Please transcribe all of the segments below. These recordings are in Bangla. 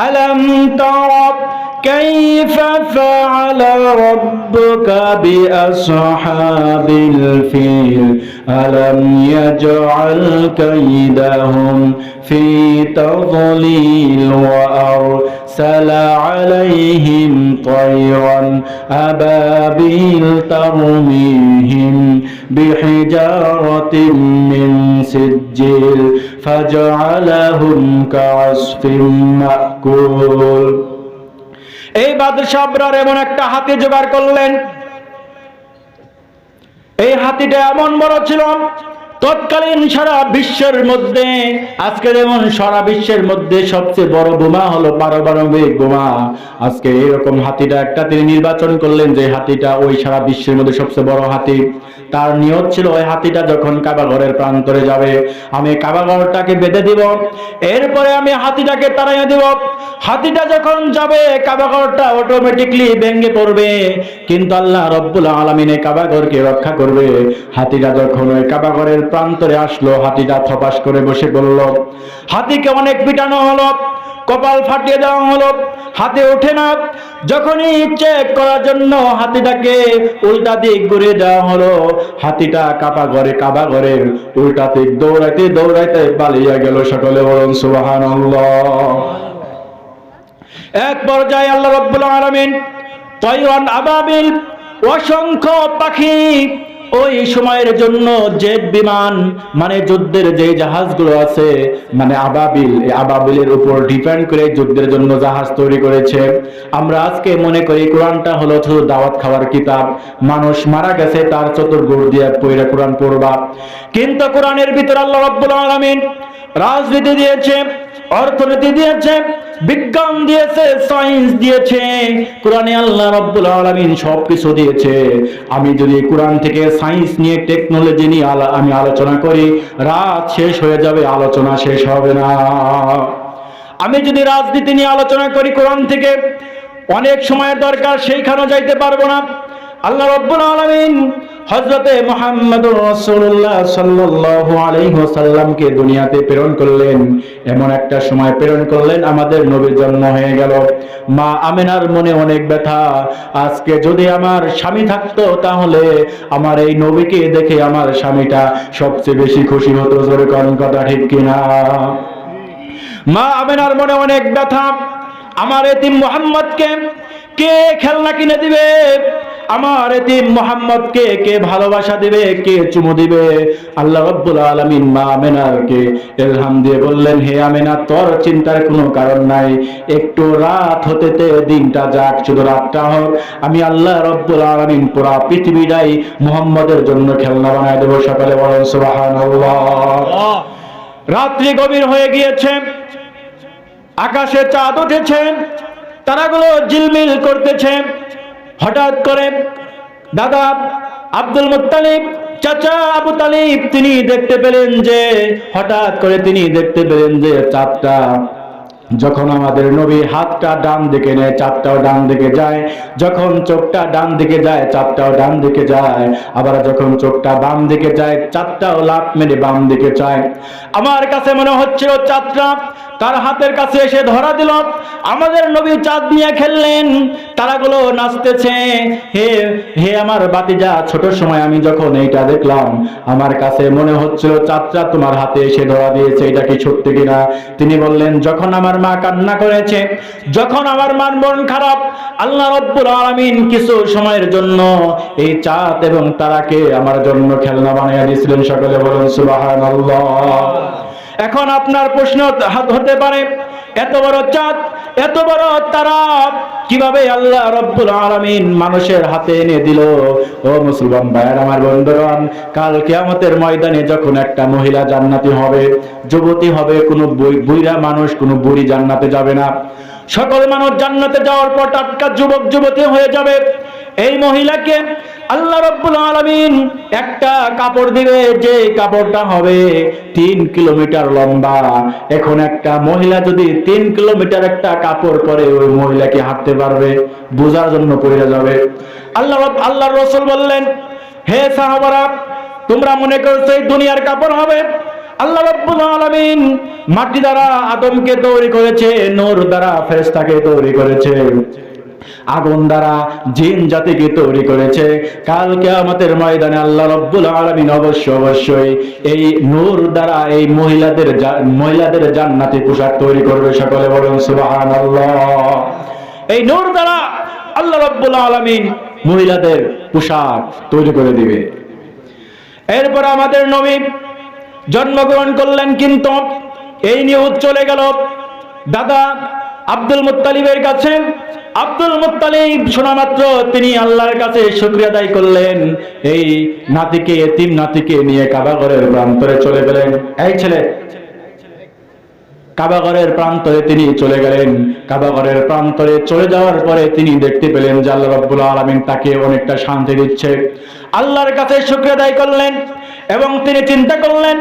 আলাম তারা কাইফা ফাআলা রাব্বুকা বিআসহাবিল ফিল আলাম ইয়াজআল কাইদাহুম ফি তাযলিল ওয়া আরসালা আলাইহিম তায়রান আবাবিল তারমিহিম বিহিজারাতিন মিন সিজ্জিল ফাজআলাহুম কাআসফিন মাকুল। এই বাদশা আবরার এমন একটা হাতি জোগাড় করলেন, এই হাতিটা এমন বড় ছিল, তৎকালীন সারা বিশ্বের মধ্যে, আজকে যেমন সারা বিশ্বের মধ্যে সবচেয়ে বড় বোমা হলো পারমাণবিক বোমা, আজকে এরকম হাতিটা একটা তিনি নির্বাচন করলেন যে হাতিটা ওই সারা বিশ্বের মধ্যে সবচেয়ে বড় হাতি। তার নিয়ত ছিল ওই হাতিটা যখন কাবা ঘরের প্রান্তরে যাবে, আমি কাবা ঘরটাকে বেঁধে দিব, এরপরে আমি হাতিটাকে তাড়াইয়া দিব। হাতিটা যখন যাবে কাবা ঘরটা অটোমেটিকলি ভেঙে পড়বে, কিন্তু আল্লাহ রব্বুল আলামিন এই কাবা ঘরকে রক্ষা করবে। হাতিটা যখন ওই কাবা ঘরের প্রান্তরে আসলো, হাতিটা থপাস করে বসে পড়ল। হাতিকে অনেক পিটানো হলো, কপাল ফাটিয়ে দেওয়া হলো, হাতে ওঠে না। যখনই চেক করার জন্য হাতিটাকে উল্টা দিক ঘুরিয়ে দেওয়া হলো, হাতিটা কাবা ঘরের উল্টা দিক দৌড়াইতে দৌড়াইতে পালিয়ে গেল। সকলে বলুন সুবহানাল্লাহ। এক পর্যায়ে আল্লাহ রাব্বুল আলামিন তায়রান আবাবিল, অসংখ্য পাখি, ওই সময়ের জন্য জেট বিমান মানে যুদ্ধের যে জাহাজগুলো আছে মানে আবাবিল, এই আবাবিলের উপর ডিপেন্ড করে যুদ্ধের জন্য জাহাজ তৈরি করেছে। আমরা আজকে মনে করি কোরআনটা হলো শুধু দাওয়াত খাওয়ার কিতাব, মানুষ মারা গেছে তার চতুর্গুড় দিয়ে পড়ে কোরআন পড়বা, কিন্তু কোরআনের ভিতর আল্লাহ রাব্বুল আলামিন রাজনীতি দিয়েছে, অর্থনীতি দিয়েছে, বিজ্ঞান দিয়েছে, সায়েন্স দিয়েছে। কোরআনে আল্লাহ রাব্বুল আলামিন সবকিছু দিয়েছে। আমি যদি কোরআন থেকে সায়েন্স নিয়ে টেকনোলজি নিয়ে আমি আলোচনা করি, রাত শেষ হয়ে যাবে, আলোচনা শেষ হবে না। আমি যদি রাজনীতি নিয়ে আলোচনা করি কোরআন থেকে, অনেক সময়ের দরকার, সেইখানেও যাইতে পারবো না। আল্লাহ রাব্বুল আলামিন হযরতে মুহাম্মদুর রাসূলুল্লাহ সাল্লাল্লাহু আলাইহি ওয়াসাল্লামকে দুনিয়াতে প্রেরণ করলেন, এমন একটা সময় প্রেরণ করলেন আমাদের নবীর জন্ম হয়ে গেল। মা আমিনার মনে অনেক ব্যথা, আজকে যদি আমার স্বামী থাকতো তাহলে আমার এই নবীকে দেখে আমার স্বামীটা সবচেয়ে বেশি খুশি হতো। জোরে কোন কথা ঠিক কিনা? মা আমিনার মনে অনেক ব্যথা, আমার এতিম মুহাম্মদকে কে খেলনা কিনে দিবে, আমার এতিম মুহাম্মদকে কে ভালোবাসা দিবে, কে চুমু দিবে। আল্লাহ রাব্বুল আলামিন মা আমিনাকে ইলহাম দিয়ে বললেন, হে আমিনা, তোর চিন্তার কোনো কারণ নাই, একটু রাত হতেতে দিনটা যাক, শুধু রাতটা হোক, আমি আল্লাহ রাব্বুল আলামিন পুরা পৃথিবীটাই মুহাম্মদের জন্য খেলনা বানায় দেব। সকালে বলেন সুবহানাল্লাহ। রাত্রি গভীর হয়ে গিয়েছে, আকাশে চাঁদ উঠেছে, তারাগুলো ঝিলমিল করতেছে। হঠাৎ করে দাদা আব্দুল মুত্তালিব, চাচা আবু তালিব তিনি দেখতে পেলেন যে, হঠাৎ করে তিনি দেখতে পেলেন যে চাঁদটা যখন আমাদের নবী হাতটা ডান দিকে নেয় চাঁদটাও ডান দিকে যায়, যখন চোখটা ডান দিকে যায় চাঁদটাও ডান দিকে যায়, আবার যখন চোখটা বাম দিকে যায় চাঁদটাও লাফ মেরে বাম দিকে যায়। আমার কাছে মনে হচ্ছিল চাঁদটা তার হাতের কাছে এসে ধরা দিল, আমাদের নবী চাঁদ নিয়ে খেললেন, তারাগুলো নাচতেছে। হে হে আমার বাতিজা, ছোট সময় আমি যখন এইটা দেখলাম আমার কাছে মনে হচ্ছিল চাঁদটা তোমার হাতে এসে ধরা দিয়েছে, এটা কি সত্যি কিনা? তিনি বললেন, যখন আমার মা কান্না করেছে, যখন আমার মান মন খারাপ, আল্লাহ রাব্বুল আলামিন কিছু সময়ের জন্য এই চাঁদ এবং তারাকে আমার জন্য খেলনা বানিয়ে দিয়েছিলেন। সকলে বলুন সুবহানাল্লাহ। এখন আপনার প্রশ্ন হতে পারে, এত বড় চাঁদ, এত বড় তারা কিভাবে আল্লাহ রাব্বুল আলামিন মানুষের হাতে এনে দিল? ও মুসলমান ভাইয়ের আমার বন্ধুগণ, কাল কিয়ামতের ময়দানে যখন একটা মহিলা জান্নাতি হবে, যুবতী হবে, কোনো বুইড়া মানুষ, কোনো বুড়ি জান্নাতে যাবে না। সকল মানুষ জান্নাতে যাওয়ার পর টাটকা যুবক যুবতী হয়ে যাবে। এই মহিলাকে আল্লাহ রাব্বুল আলামিন একটা কাপড় দিবে, যে কাপড়টা হবে 3 কিলোমিটার লম্বা। এখন একটা মহিলা যদি 3 কিলোমিটার একটা কাপড় পরে, ওই মহিলা কি হাঁটতে পারবে? বোঝার জন্য পড়ে যাবে। আল্লাহর রাসূল বললেন, হে সাহাবারা, তোমরা মনে করছো এই দুনিয়ার কাপড় হবে? আল্লাহ রাব্বুল আলামিন মাটি দ্বারা আদমকে তৈরি করেছে, নূর দ্বারা ফেরেশতাকে তৈরি করেছে, আগুন দ্বারা জিন জাতিকে তৈরি করেছে। কাল কিয়ামতের ময়দানে আল্লাহ রাব্বুল আলামিন অবশ্যই এই নূর দ্বারা এই মহিলাদের জান্নাতি পোশাক তৈরি করবে। সকলে বলুন সুবহানাল্লাহ। এই নূর দ্বারা আল্লাহ রাব্বুল আলামিন মহিলাদের পোশাক তৈরি করে দিবে। এরপর আমাদের নবী জন্মগ্রহণ করলেন, কিন্তু এই নিউজ চলে গেল দাদা আব্দুল মুত্তালিবের কাছে। আব্দুল মুত্তালিব শোনা মাত্র তিনি আল্লাহর কাছে শুকরিয়া আদায় করলেন। এই নাতিকে, এতিম নাতিকে নিয়ে কাবাঘরের প্রান্তরে চলে গেলেন। এই ছেলে, কাবাঘরের প্রান্তরে তিনি চলে গেলেন। কাবাঘরের প্রান্তরে চলে যাওয়ার পরে তিনি দেখতে পেলেন যে আল্লাহ রাব্বুল আলামিন তাকে অনেকটা শান্তি দিচ্ছে। আল্লাহর কাছে শুকরিয়া আদায় করলেন এবং তিনি চিন্তা করলেন,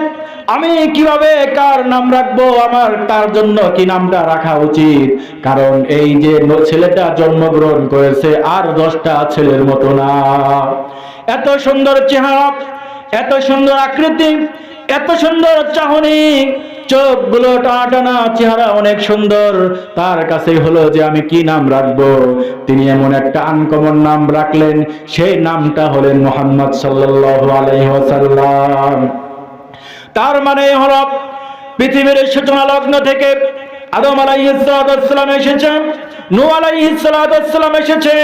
আমি কিভাবে কার নাম রাখবো, আমার তার জন্য কি নামটা রাখা উচিত। কারণ এই যে ছেলেটা জন্মগ্রহণ করেছে আর 10টা ছেলের মতো না। এত সুন্দর চেহারা, এত সুন্দর আকৃতি, এত সুন্দর চাহনি, চোখগুলো টানা, চেহারা অনেক সুন্দর। তার কাছে হলো যে আমি কি নাম রাখবো। তিনি এমন একটা আনকমন নাম রাখলেন, সেই নামটা হলেন মুহাম্মদ সাল্লাল্লাহু আলাইহি ওয়াসাল্লাম। তার মানে হলো পৃথিবীর সূচনা লগ্ন থেকে আদম আলাইহিস সালাম এসেছে, নূহ আলাইহিস সালাম এসেছে,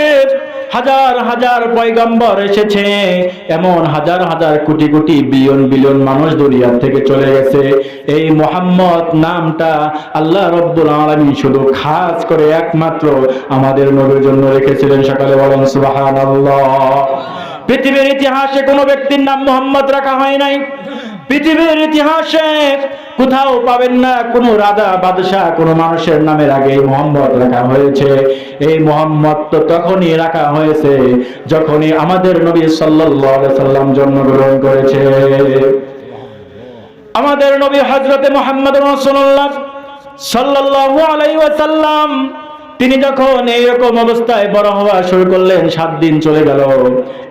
হাজার হাজার পয়গম্বর এসেছে, এমন হাজার হাজার কোটি কোটি বিলিয়ন মানুষ দুনিয়া থেকে চলে গেছে। এই মুহাম্মদ নামটা আল্লাহ রাব্বুল আলামিন শুধু খাস করে একমাত্র আমাদের নবীর জন্য রেখেছিলেন। সকালে বলেন সুবহানাল্লাহ। পৃথিবীর ইতিহাসে কোনো ব্যক্তির নাম মুহাম্মদ রাখা হয় নাই। পৃথিবীর ইতিহাসে কোথাও পাবেন না কোনো রাজা বাদশাহ কোনো মানুষের নামের আগে মুহাম্মদ রাখা হয়েছে। এই মুহাম্মদ তো তখনই রাখা হয়েছে যখনই আমাদের নবী সাল্লাল্লাহু আলাইহি সাল্লাম জন্মগ্রহণ করেছে। আমাদের নবী হযরতে মুহাম্মদ রাসূলুল্লাহ সাল্লাল্লাহু আলাইহি ওয়াসাল্লাম তিনি যখন এইরকম অবস্থায় বড় হওয়া শুরু করলেন, 7 দিন চলে গেল।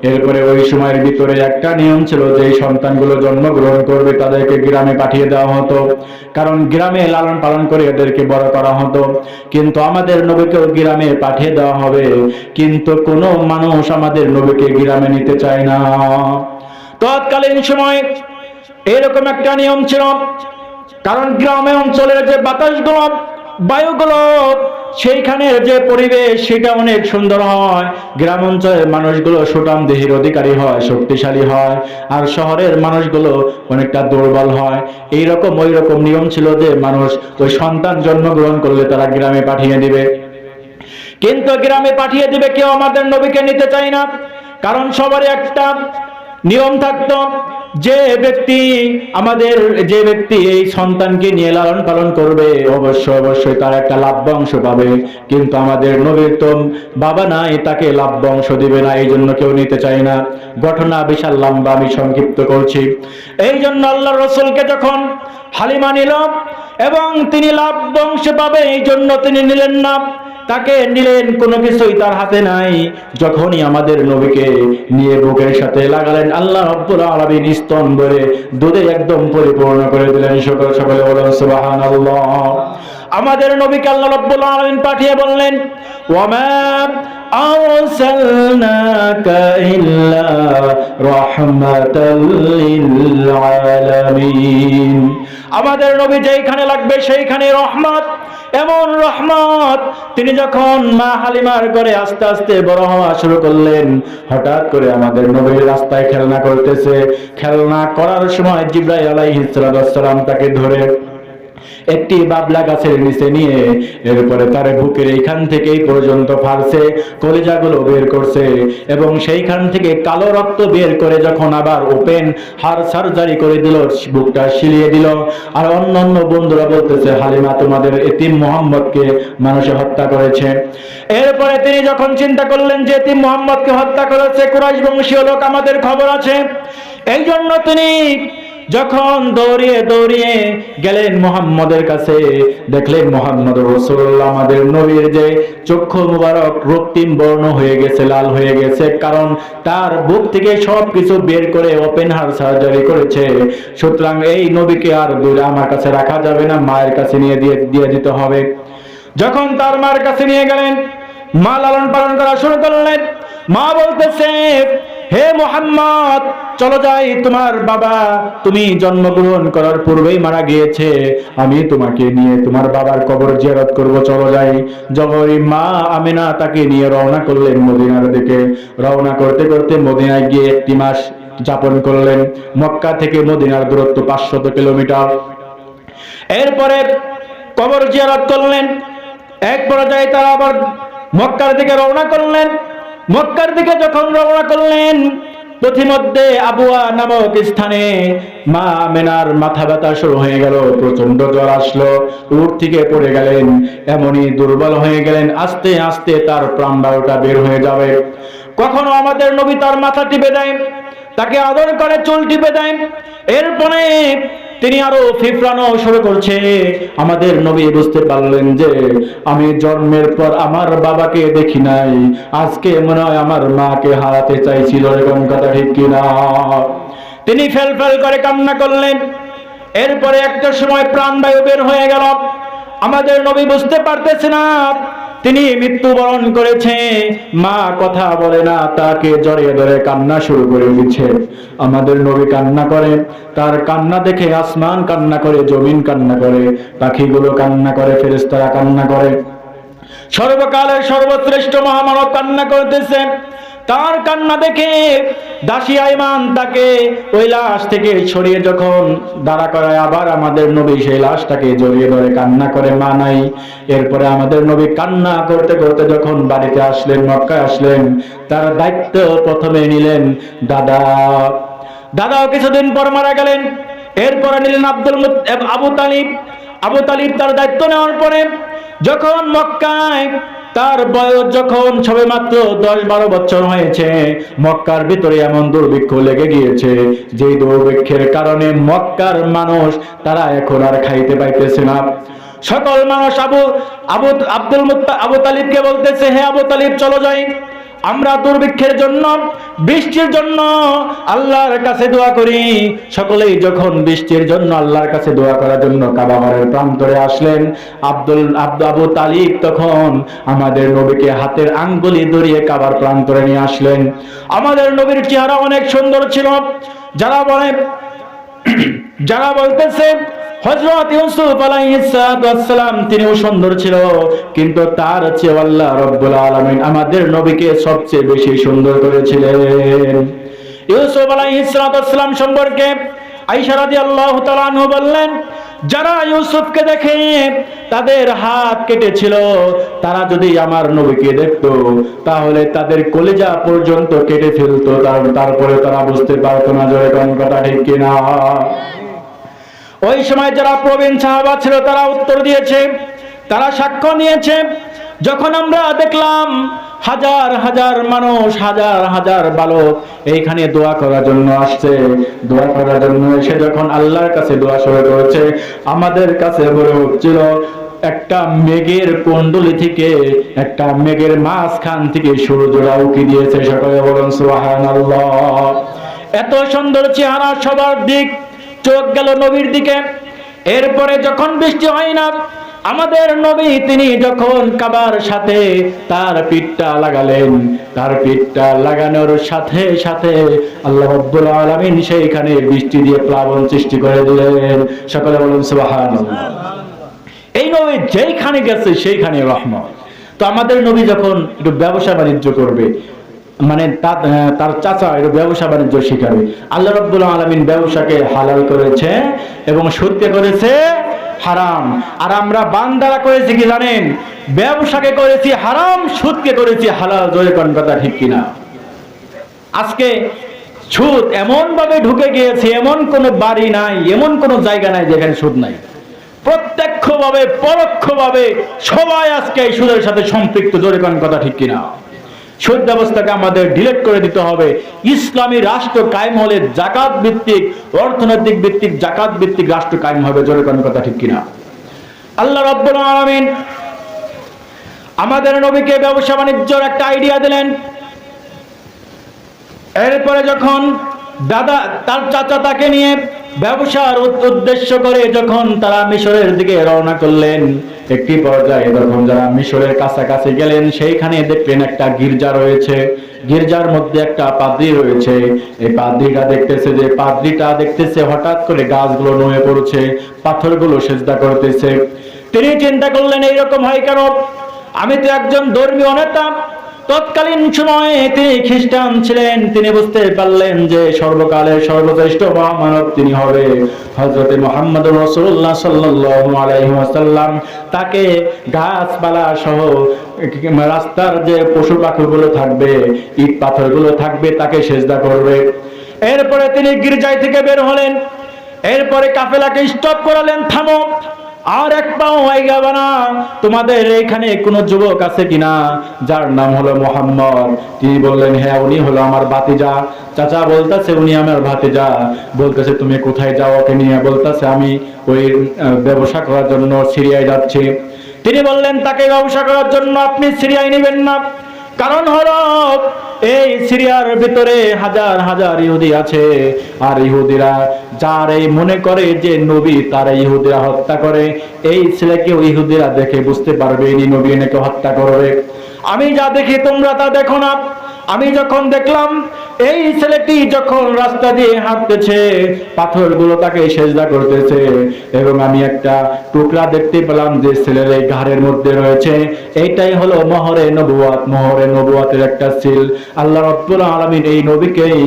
এরপরে ওই সময়ের ভিতরে একটা নিয়ম ছিল যে এই সন্তানগুলো জন্মগ্রহণ করবে তাদেরকে গ্রামে পাঠিয়ে দেওয়া হতো, কারণ গ্রামে লালন পালন করে এদেরকে বড় করা হতো। কিন্তু আমাদের নবীকেও গ্রামে পাঠিয়ে দেওয়া হবে, কিন্তু কোনো মানুষ আমাদের নবীকে গ্রামে নিতে চায় না। তৎকালীন সময় এরকম একটা নিয়ম ছিল, কারণ গ্রামে অঞ্চলের যে বাতাসগুলো, বায়ুগুলো, সেইখানের যে পরিবেশ সেটা অনেক সুন্দর হয়। গ্রাম অঞ্চলের মানুষগুলো সুঠাম দেহের অধিকারী হয়, শক্তিশালী হয়, আর শহরের মানুষগুলো অনেকটা দুর্বল হয়। এইরকম ওই রকম নিয়ম ছিল যে মানুষ ওই সন্তান জন্মগ্রহণ করলে তারা গ্রামে পাঠিয়ে দিবে। কিন্তু গ্রামে পাঠিয়ে দিবে কেউ আমাদের নবীকে নিতে চায় না, কারণ সবারই একটা নিয়ম থাকতো যে ব্যক্তি এই সন্তানকে নিয়ে লালন পালন করবে অবশ্যই তার একটা লাভ্যাংশ পাবে। কিন্তু আমাদের নবীর তো বাবা নাই, তাকে লাভ্যাংশ দিবে না, এই জন্য কেউ নিতে চায় না। ঘটনা বিশাল লম্বা, আমি সংক্ষিপ্ত করছি। এই জন্য আল্লাহ রাসূলকে যখন হালিমা নিল এবং তিনি লাভ্যাংশ পাবে এই জন্য তিনি নিলেন না, তাকে নিলেন, কোনো কিছুই তার হাতে নাই। যখনই আমাদের নবীকে নিয়ে বুকের সাথে লাগালেন, আল্লাহ রাব্বুল আলামিন স্তন ভরে দুধে একদম পরিপূর্ণ করে দিলেন। সকলে বলেন সুবহানাল্লাহ। আমাদের নবীকে আল্লাহ রাব্বুল আলামিন পাঠিয়ে বললেন, ওয়ামা আরসালনাকা ইল্লা রাহমাতাল লিল আলামিন। আমাদের নবী যেখানে লাগবে সেইখানে রহমত, এমন রহমত। তিনি যখন মা হালিমার ঘরে আস্তে আস্তে বড় হওয়া শুরু করলেন, হঠাৎ করে আমাদের নবীর রাস্তায় খেলনা করতেছে। খেলনা করার সময় জিবরাইল আলাইহিস সালাম তাকে ধরে একটি বাবলা গাছের নিচে নিয়ে এরপরে তার বুকের এইখান থেকে এই পর্যন্ত ফাড়ছে, কলিজাগুলো বের করছে এবং সেইখান থেকে কালো রক্ত বের করে যখন আবার ওপেন হার্ট সার্জারি করে দিল, বুকটা সিলিয়ে দিল। আর অন্যান্য বন্ধুরা বলতেছে, হালিমা তোমাদের এতিম মুহাম্মদকে মানুষে হত্যা করেছে। এরপরে তিনি যখন চিন্তা করলেন যে এতিম মুহাম্মদকে হত্যা করেছে কুরাইশ বংশীয় লোক, আমাদের খবর আছে, এই জন্য তিনি যখন দৌড়িয়ে দৌড়িয়ে গেলেন মুহাম্মদের কাছে, দেখলেন মুহাম্মদ রাসূলুল্লাহ আমাদের নবীর যে চক্ষু মুবারক রক্তিম বর্ণ হয়ে গেছে, লাল হয়ে গেছে, কারণ তার বুক থেকে সবকিছু বের করে ওপেন হার্ট সার্জারি করেছে। সুতরাং এই নবীকে আর দূরে আমার কাছে রাখা যাবে না, মায়ের কাছে নিয়ে দিয়ে দিতে হবে। যখন তার মার কাছে নিয়ে গেলেন, মা লালন পালন করা শুরু করলেন। মা বলতেছে, হে মুহাম্মদ চলো যাই, তোমার বাবা তুমি জন্মগ্রহণ করার পূর্বেই মারা গিয়েছে, আমি তোমাকে নিয়ে তোমার বাবার কবর জিয়ারত করব, চলো যাই। যখনই মা আমিনা তাকে নিয়ে রওনা করলেন মদিনার দিকে, রওনা করতে করতে মদিনায় গিয়ে 1 মাস যাপন করলেন। মক্কা থেকে মদিনার দূরত্ব 500 কিলোমিটার। এরপরে কবর জিয়ারত করলেন। এক পর্যায়ে তারা আবার মক্কার দিকে রওনা করলেন। মক্কার দিকে যখন রওনা করলেন, পথিমধ্যে আবুয়া নামক স্থানে মা আমিনার মাথা ব্যথা শুরু হয়ে গেল, প্রচন্ড জ্বর আসলো, উট থেকে পড়ে গেলেন, এমনই দুর্বল হয়ে গেলেন, আস্তে আস্তে তার প্রাণবায়ুটা বের হয়ে যাবে। কখনো আমাদের নবী তার মাথা টিপে দেয়, তাকে আদর করে চুল টিপে দেয়। এরপরে তিনি আরো ফিফরানো শুরু করছে। আমাদের নবী বুঝতে পারলেন যে আমি জন্মের পর আমার বাবাকে দেখি নাই, আজকে মনে হয় আমার মাকে হারাতে চাইছিল, এরকম কথা ঠিক কিনা? তিনি ফেল ফেল করে কান্না করলেন। এরপরে একটা সময় প্রাণবায়ু বের হয়ে গেল। আমাদের নবী বুঝতে পারতেছে না তিনি মৃত্যুবরণ করেছে। মা কথা বলে না, তাকে জড়িয়ে ধরে কান্না শুরু করে দিচ্ছে। আমাদের নবী কান্না করে, তার কান্না দেখে আসমান কান্না করে, জমিন কান্না করে, পাখিগুলো কান্না করে, ফেরেশতারা কান্না করে, সর্বকালের সর্বশ্রেষ্ঠ মহামানব কান্না করতেছে। তার কান্না দেখে দাসী আইমান তাকে ওই লাশ থেকে সরিয়ে যখন দাঁড়া করায়, আবার আমাদের নবী সেই লাশটাকে জড়িয়ে ধরে কান্না করে, মা নাই। এরপরে আমাদের নবী কান্না করতে করতে যখন বাড়িতে আসলেন, মক্কায় আসলেন, তার দায়িত্ব প্রথমে নিলেন দাদা। দাদাও কিছুদিন পর মারা গেলেন। এরপরে নিলেন আবু তালিব। আবু তালিব তার দায়িত্ব নেওয়ার পরে যখন মক্কায় তার বয়স যখন সবে মাত্র 10-12 বছর হয়েছে, মক্কার ভিতরে এমন দুর্ভিক্ষ লেগে গিয়েছে, যে দুর্ভিক্ষের কারণে মক্কার মানুষ তারা এখন আর খাইতে পাইতেছে না। সকল মানুষ আবু তালিবকে বলতেছে, হে আবু তালিব চলো যাই, আমরা দুর্ভিক্ষের জন্য, বৃষ্টির জন্য আল্লাহর কাছে দোয়া করি। সকলেই যখন বৃষ্টির জন্য আল্লাহর কাছে দোয়া করার জন্য কাবা ঘরের প্রান্তরে আসলেন, আবু তালিব তখন আমাদের নবীকে হাতের আঙ্গুলি ধরিয়ে কাবার প্রান্তরে নিয়ে আসলেন। আমাদের নবীর চেহারা অনেক সুন্দর ছিল। যারা বলতেছে হযরত ইউসুফ আলাইহিস সালাম তিনিও সুন্দর ছিল, কিন্তু তার চেয়ে আল্লাহ রাব্বুল আলামিন আমাদের নবীকে সবচেয়ে বেশি সুন্দর করেছিলেন। ইউসুফ আলাইহিস সালাম সম্পর্কে আয়েশা রাদিয়াল্লাহু তাআলা আনহা বললেন, যারা ইউসুফকে দেখে তাদের হাত কেটেছিল, তারা যদি আমার নবীকে দেখতো তাহলে তাদের কলিজা পর্যন্ত কেটে ফেলতো, তারপরে তারা বুঝতে পারতো না যে কোন কথা ঠিক কিনা। ওই সময় যারা প্রবীণ সাহাবা ছিল তারা উত্তর দিয়েছে, তারা সাক্ষ্য নিয়েছে। যখন আমরা দেখলাম হাজার হাজার মানুষ, হাজার হাজার বালক এইখানে দোয়া করার জন্য আসছে, দোয়া করার জন্য এসে যখন আল্লাহর কাছে দোয়া শুরু করেছে, আমাদের কাছে মনে হচ্ছিল একটা মেঘের কুণ্ডলী থেকে, একটা মেঘের মাঝখান থেকে সূর্যরা উকি দিয়েছে। সকলে বলুন সুবহানাল্লাহ। এত সুন্দর চেহারা, সবার দিক চোখ গেল নবীর দিকে। এরপরে যখন বৃষ্টি হয় না, আমাদের নবী তিনি যখন কাবার সাথে তার পিঠটা লাগালেন, তার পিঠটা লাগানোর সাথে সাথে আল্লাহ রাব্বুল আলামিন সেইখানে বৃষ্টি দিয়ে প্লাবন সৃষ্টি করে দিলেন। সকলে বলুন সুবহানাল্লাহ। এই নবী যেইখানে গেছে সেইখানে রহমত। তো আমাদের নবী যখন একটু ব্যবসা বাণিজ্য করবে, মানে তার চাচা একটু ব্যবসা বাণিজ্য শিখাবে, আল্লাহ রাব্বুল আলামিন ব্যবসাকে হালাল করেছে এবং সুদকে করেছে হারাম। আর আমরা বান্দারা করেছি কি জানেন? ব্যবসাকে করেছি হারাম, সুদকে করেছি হালাল। জোরে কোন কথা ঠিক কিনা? আজকে সুদ এমন ভাবে ঢুকে গিয়েছে, এমন কোন বাড়ি নাই, এমন কোন জায়গা নাই যেখানে সুদ নাই। প্রত্যক্ষভাবে পরোক্ষভাবে সবাই আজকে এই সুদের সাথে সম্পৃক্ত। জোরে কোন কথা ঠিক কিনা? সুদ ব্যবস্থাকে আমাদের ডিলিট করে দিতে হবে। ইসলামী রাষ্ট্র কায়েম হলে যাকাত ভিত্তিক, অর্থনৈতিক ভিত্তিক, যাকাত ভিত্তিক রাষ্ট্র কায়েম হবে। জোরে কোন কথা ঠিক কিনা? আল্লাহ রাব্বুল আলামিন আমাদের নবীকে ব্যবসা বাণিজ্যের একটা আইডিয়া দিলেন। এরপরে যখন দাদা তার চাচা তাকে নিয়ে ব্যবসার উদ্দেশ্য করে যখন তারা মিশরের দিকে রওনা করলেন, একটি পর্যায়ে যখন যারা মিশরের কাছাকাছি গেলেন, সেইখানে দেখলেন একটা গির্জা রয়েছে। গির্জার মধ্যে একটা পাদ্রী রয়েছে। এই পাদ্রীটা দেখতেছে হঠাৎ করে গাছগুলো নুয়ে পড়ছে, পাথরগুলো সেজদা করতেছে। তিনি চিন্তা করলেন এইরকম হয় কেন? আমি তো একজন ধর্মীয় নেতা। তৎকালীন সময়ে তিনি খ্রিস্টান ছিলেন। তিনি বুঝতে পারলেন যে সর্বকালের সর্বশ্রেষ্ঠ মহামানব তিনি হবে হযরত মুহাম্মদ রাসূলুল্লাহ সাল্লাল্লাহু আলাইহি ওয়াসাল্লাম। তাকে গাছপালা সহ রাস্তার যে পশু পাখিগুলো থাকবে, ইট পাথরগুলো থাকবে, তাকে সেজদা করবে। এরপরে তিনি গির্জায় থেকে বের হলেন। এরপরে কাফেলাকে স্টপ করালেন, থামো, আর এক পাও আইগাবা না। তোমাদের এখানে কোনো যুবক আছে কিনা যার নাম হলো মুহাম্মদ? তিনি বললেন, হ্যাঁ, উনি হলো আমার ভাতিজা। চাচা বলতেছে উনি আমার ভাতিজা। বলতেছে তুমি কোথায় যাও ওকে নিয়ে? বলতেছে আমি ওই ব্যবসা করার জন্য সিরিয়ায় যাচ্ছি। তিনি বললেন, তাকে ব্যবসা করার জন্য আপনি সিরিয়ায় নেবেন না। কারণ হলো এই সিরিয়ার ভিতরে হাজার হাজার ইহুদি আছে, আর ইহুদিরা যার এই মনে করে যে নবী, তারা ইহুদিরা হত্যা করে। এই ছেলেকে ইহুদিরা দেখে বুঝতে পারবে ইনি নবী, এনেকে হত্যা করবে। আমি যা দেখি তোমরা তা দেখো না। আমি যখন দেখলাম এই ছেলেটি যখন রাস্তা দিয়ে হাঁটতেছে, পাথরগুলো তাকে সেজদা করতেছে, এবং আমি একটা টুকরা দেখতে পেলাম যে ছেলের এই ঘাড়ের মধ্যে রয়েছে। এইটাই হলো মোহরে নবুয়াত, মোহরে নবুয়াতের একটা সিল। আল্লাহ রাব্বুল আলামিন এই নবীকেই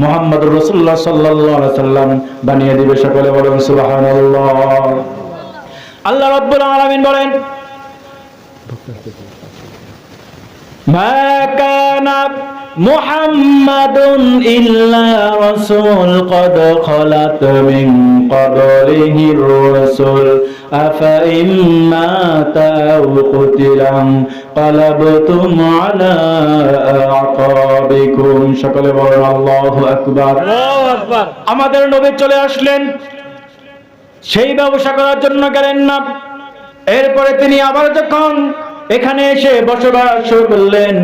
মুহাম্মদ রাসূলুল্লাহ সাল্লাল্লাহু আলাইহি ওয়াসাল্লাম বানিয়ে দিবে। সকলে বলেন সুবহানাল্লাহ। আল্লাহ রাব্বুল আলামিন বলেন, মা কানা মুহাম্মাদুন ইল্লা রাসূল ক্বাদ খালাত মিন ক্বাবলিহির রাসূল আফা ইম্মা তাও কুতিলাম ক্বালাবতুম আলা আকাবিকুম। সকলে বলেন আল্লাহু আকবার। আল্লাহু আকবার। আমাদের নবী চলে আসলেন, সেই ব্যবসা করার জন্য গেলেন না। এরপরে তিনি আবার যখন এখানে এসে বসবাস শুরু করলেন,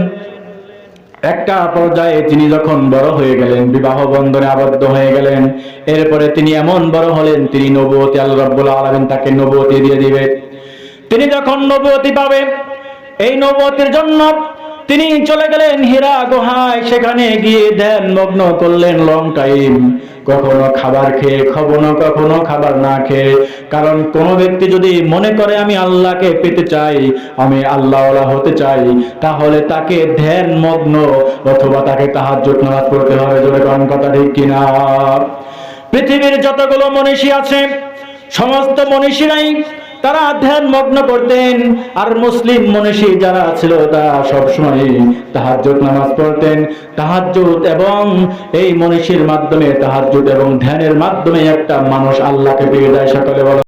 একটা পর্যায়ে তিনি যখন বড় হয়ে গেলেন, বিবাহ বন্ধনে আবদ্ধ হয়ে গেলেন, এরপরে তিনি এমন বড় হলেন, তিনি নবুয়তি, আল্লাহ রাব্বুল আলামিন তাকে নবুয়তি দিয়ে দিবে। তিনি যখন নবুয়তি পাবে, এই নবুয়তির জন্য তিনি চলে গেলেন হীরা গুহায়। সেখানে গিয়ে ধ্যান মগ্ন করলেন লং টাইম, কখনো খাবার খেয়ে, কখনো খাবার না খেয়ে। কারণ কোন ব্যক্তি যদি মনে করে আমি আল্লাহকে পেতে চাই, আমি আল্লাহওয়ালা হতে চাই, তাহলে তাকে ধ্যান মগ্ন অথবা তাকে তাহাজ্জুদ নামাজ পড়তে হবে। জোরে কোন কথা ঠিক কিনা? পৃথিবীর যতগুলো মনীষী আছে, সমস্ত মনীষীরাই তারা ধ্যান মগ্ন করতেন। আর মুসলিম মনীষী যারা ছিল তারা সবসময় তাহাজ্জুদ নামাজ পড়তেন। তাহাজ্জুদ এবং এই মনীষীর মাধ্যমে, তাহাজ্জুদ এবং ধ্যানের মাধ্যমে একটা মানুষ আল্লাহকে পেয়ে যায়। সকলে বলে